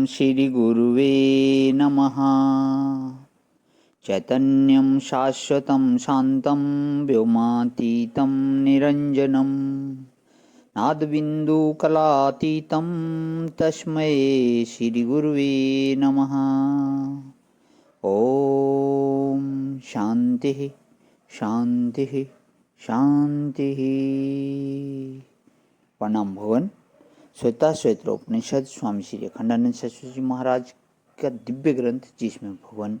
श्रीगुरुवे नमः। चैतन्यं शाश्वतं शान्तं व्योमातीतं निरञ्जनं नादबिन्दुकलातीतं तस्मै श्रीगुरुवे नमः। ॐ शान्तिः शान्तिः शान्तिः। प्रणाम भवन। श्वेता श्वेत्रोपनिषद स्वामी श्री अखंडानंद सरस्वती जी महाराज का दिव्य ग्रंथ, जिसमें भवन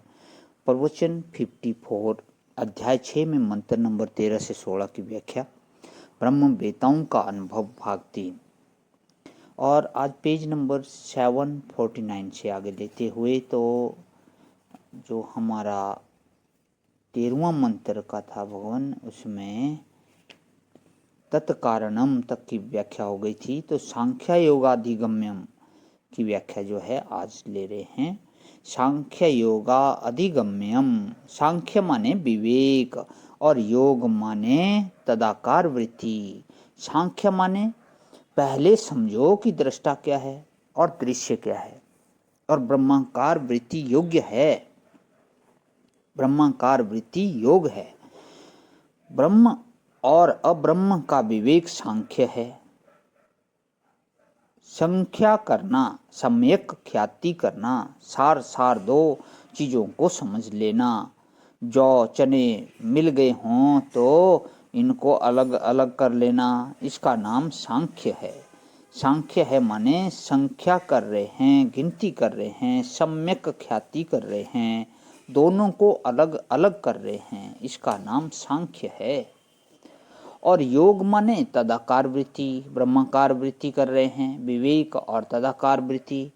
प्रवचन 54 अध्याय 6 में मंत्र नंबर 13 से 16 की व्याख्या, ब्रह्म वेताओं का अनुभव भाग 3। और आज पेज नंबर 749 से आगे लेते हुए तो जो हमारा 13वां मंत्र का था भगवान, उसमें तत्कारणम तक की व्याख्या हो गई थी। तो सांख्य योगाधिगम्यम की व्याख्या जो है आज ले रहे हैं। सांख्य योगा अधिगम्यम, सांख्य माने विवेक और योग माने तदाकार वृत्ति। सांख्य माने पहले समझो कि दृष्टा क्या है और दृश्य क्या है, और ब्रह्माकार वृत्ति योग्य है, ब्रह्माकार वृत्ति योग है। ब्रह्म और अब्रह्म का विवेक सांख्य है। संख्या करना, सम्यक ख्याति करना, सार सार दो चीजों को समझ लेना। जौ चने मिल गए हों तो इनको अलग अलग कर लेना, इसका नाम सांख्य है। सांख्य है माने संख्या कर रहे हैं, गिनती कर रहे हैं, सम्यक ख्याति कर रहे हैं, दोनों को अलग अलग कर रहे हैं, इसका नाम सांख्य है। और योग माने तदाकार वृत्ति, ब्रह्माकार वृत्ति कर रहे हैं। विवेक और तदाकार वृत्ति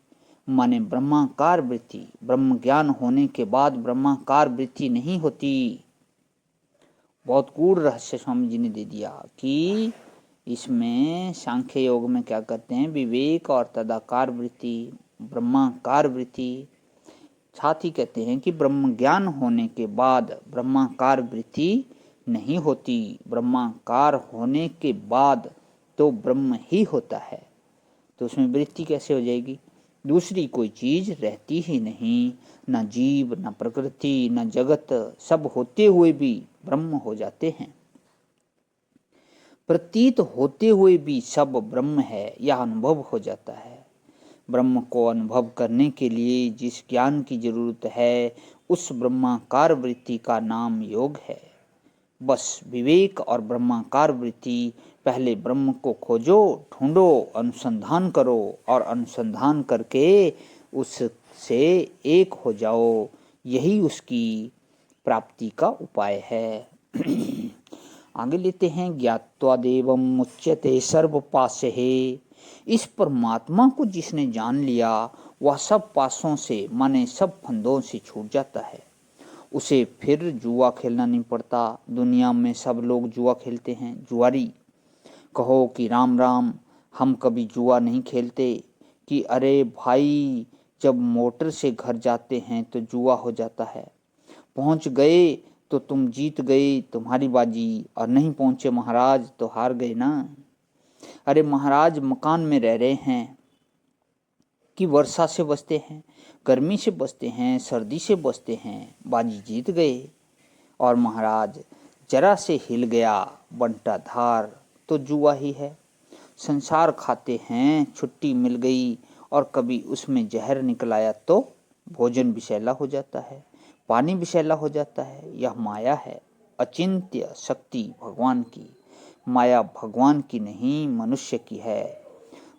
माने ब्रह्माकार वृत्ति। ब्रह्म ज्ञान होने के बाद ब्रह्माकार वृत्ति नहीं होती। बहुत गूढ़ रहस्य स्वामी जी ने दे दिया कि इसमें सांख्य योग में क्या करते हैं, विवेक और तदाकार वृत्ति, ब्रह्माकार वृत्ति। साथ ही कहते हैं कि ब्रह्म ज्ञान होने के बाद ब्रह्माकार वृत्ति नहीं होती। ब्रह्माकार होने के बाद तो ब्रह्म ही होता है, तो उसमें वृत्ति कैसे हो जाएगी? दूसरी कोई चीज रहती ही नहीं, न जीव, न प्रकृति, न जगत, सब होते हुए भी ब्रह्म हो जाते हैं। प्रतीत होते हुए भी सब ब्रह्म है, यह अनुभव हो जाता है। ब्रह्म को अनुभव करने के लिए जिस ज्ञान की जरूरत है, उस ब्रह्माकार वृत्ति का नाम योग है। बस विवेक और ब्रह्माकार वृत्ति, पहले ब्रह्म को खोजो, ढूंढो, अनुसंधान करो, और अनुसंधान करके उससे एक हो जाओ, यही उसकी प्राप्ति का उपाय है। आगे लेते हैं, ज्ञात्वा देवम मुच्यते सर्व पाशे। इस परमात्मा को जिसने जान लिया, वह सब पासों से माने सब फंदों से छूट जाता है। उसे फिर जुआ खेलना नहीं पड़ता। दुनिया में सब लोग जुआ खेलते हैं। जुआरी कहो कि राम राम, हम कभी जुआ नहीं खेलते, कि अरे भाई जब मोटर से घर जाते हैं तो जुआ हो जाता है। पहुंच गए तो तुम जीत गए, तुम्हारी बाजी, और नहीं पहुंचे महाराज तो हार गए ना। अरे महाराज मकान में रह रहे हैं कि वर्षा से बचते हैं, गर्मी से बचते हैं, सर्दी से बचते हैं, बाजी जीत गए। और महाराज जरा से हिल गया बंटा धार तो जुआ ही है। संसार खाते हैं, छुट्टी मिल गई और कभी उसमें जहर निकल आया तो भोजन विषैला हो जाता है, पानी विषैला हो जाता है। यह माया है, अचिंत्य शक्ति भगवान की। माया भगवान की नहीं, मनुष्य की है।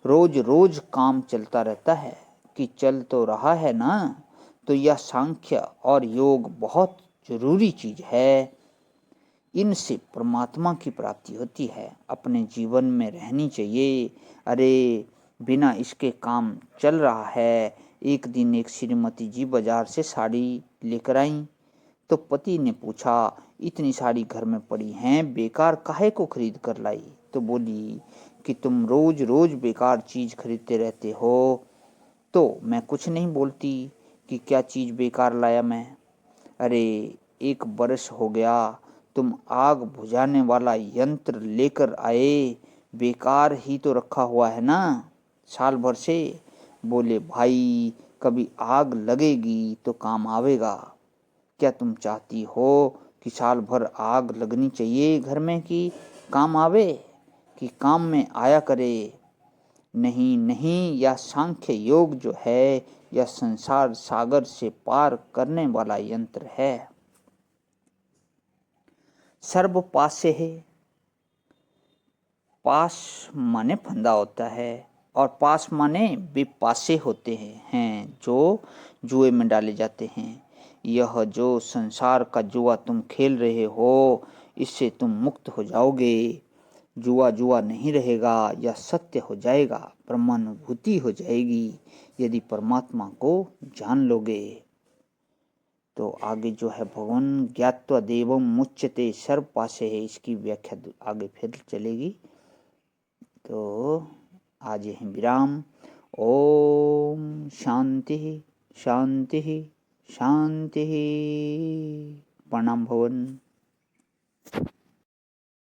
रोज रोज काम चलता रहता है कि चल तो रहा है ना। तो यह सांख्य और योग बहुत जरूरी चीज है। इनसे परमात्मा की प्राप्ति होती है, अपने जीवन में रहनी चाहिए। अरे बिना इसके काम चल रहा है। एक दिन एक श्रीमती जी बाजार से साड़ी लेकर आई, तो पति ने पूछा, इतनी साड़ी घर में पड़ी हैं, बेकार काहे को खरीद कर लाई? तो बोली कि तुम रोज रोज बेकार चीज खरीदते रहते हो। तो मैं कुछ नहीं बोलती कि क्या चीज बेकार लाया मैं। अरे 1 बरस हो गया, तुम आग बुझाने वाला यंत्र लेकर आए, बेकार ही तो रखा हुआ है ना, साल भर से। बोले भाई कभी आग लगेगी तो काम आवेगा। क्या तुम चाहती हो कि साल भर आग लगनी चाहिए घर में कि काम आवे, कि काम में आया करे? नहीं नहीं, यह सांख्य योग जो है यह संसार सागर से पार करने वाला यंत्र है। सर्व पासे है, पास माने फंदा होता है और पास माने वे पासे होते हैं जो जुए में डाले जाते हैं। यह जो संसार का जुआ तुम खेल रहे हो इससे तुम मुक्त हो जाओगे। जुआ जुआ नहीं रहेगा, यह सत्य हो जाएगा, ब्रह्मानुभूति हो जाएगी यदि परमात्मा को जान लोगे। तो आगे जो है भगवान ज्ञात्वा देवम मुच्यते सर्व पासे है, इसकी व्याख्या आगे फिर चलेगी। तो आज यहीं विराम। ओम शांति शांति शांति। प्रणाम भवन।